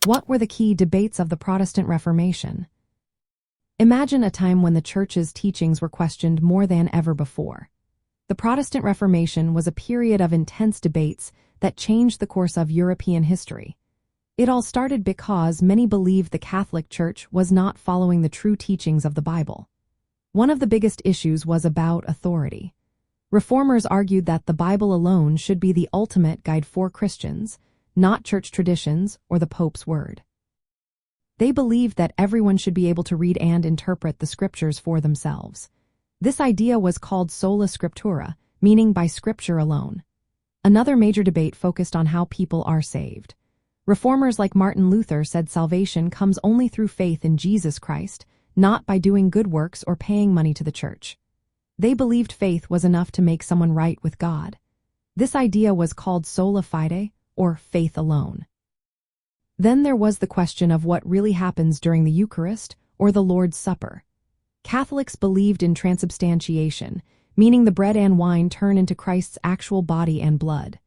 What were the key debates of the Protestant Reformation? Imagine a time when the Church's teachings were questioned more than ever before. The Protestant Reformation was a period of intense debates that changed the course of European history. It all started because many believed the Catholic Church was not following the true teachings of the Bible. One of the biggest issues was about authority. Reformers argued that the Bible alone should be the ultimate guide for Christians, not church traditions or the Pope's word. They believed that everyone should be able to read and interpret the scriptures for themselves. This idea was called sola scriptura, meaning by scripture alone. Another major debate focused on how people are saved. Reformers like Martin Luther said salvation comes only through faith in Jesus Christ, not by doing good works or paying money to the church. They believed faith was enough to make someone right with God. This idea was called sola fide, or faith alone. Then there was the question of what really happens during the Eucharist or the Lord's Supper. Catholics believed in transubstantiation, meaning the bread and wine turn into Christ's actual body and blood.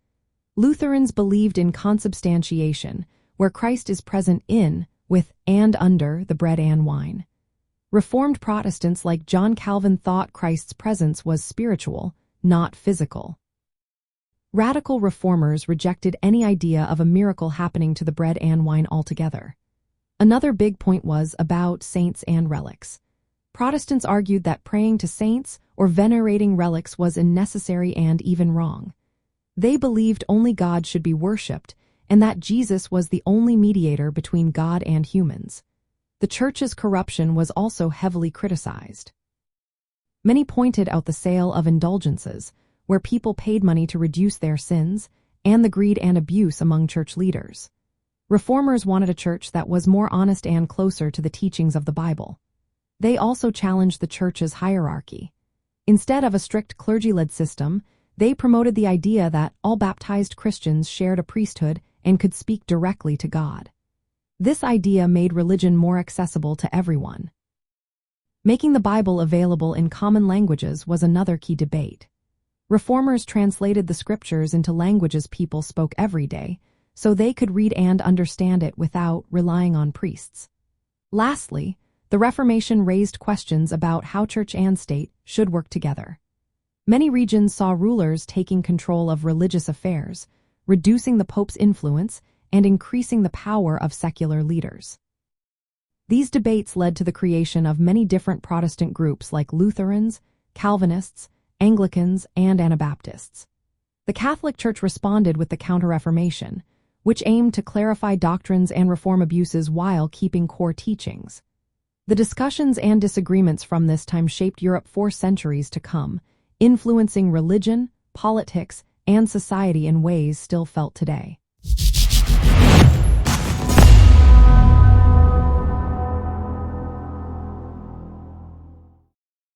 Lutherans believed in consubstantiation, where Christ is present in, with, and under the bread and wine. Reformed Protestants like John Calvin thought Christ's presence was spiritual, not physical. Radical reformers rejected any idea of a miracle happening to the bread and wine altogether. Another big point was about saints and relics. Protestants argued that praying to saints or venerating relics was unnecessary and even wrong. They believed only God should be worshipped and that Jesus was the only mediator between God and humans. The Church's corruption was also heavily criticized. Many pointed out the sale of indulgences, where people paid money to reduce their sins, and the greed and abuse among church leaders. Reformers wanted a church that was more honest and closer to the teachings of the Bible. They also challenged the church's hierarchy. Instead of a strict clergy-led system, they promoted the idea that all baptized Christians shared a priesthood and could speak directly to God. This idea made religion more accessible to everyone. Making the Bible available in common languages was another key debate. Reformers translated the scriptures into languages people spoke every day, so they could read and understand it without relying on priests. Lastly, the Reformation raised questions about how church and state should work together. Many regions saw rulers taking control of religious affairs, reducing the Pope's influence and increasing the power of secular leaders. These debates led to the creation of many different Protestant groups like Lutherans, Calvinists, Anglicans, and Anabaptists. The Catholic Church responded with the Counter-Reformation, which aimed to clarify doctrines and reform abuses while keeping core teachings. The discussions and disagreements from this time shaped Europe for centuries to come, influencing religion, politics, and society in ways still felt today.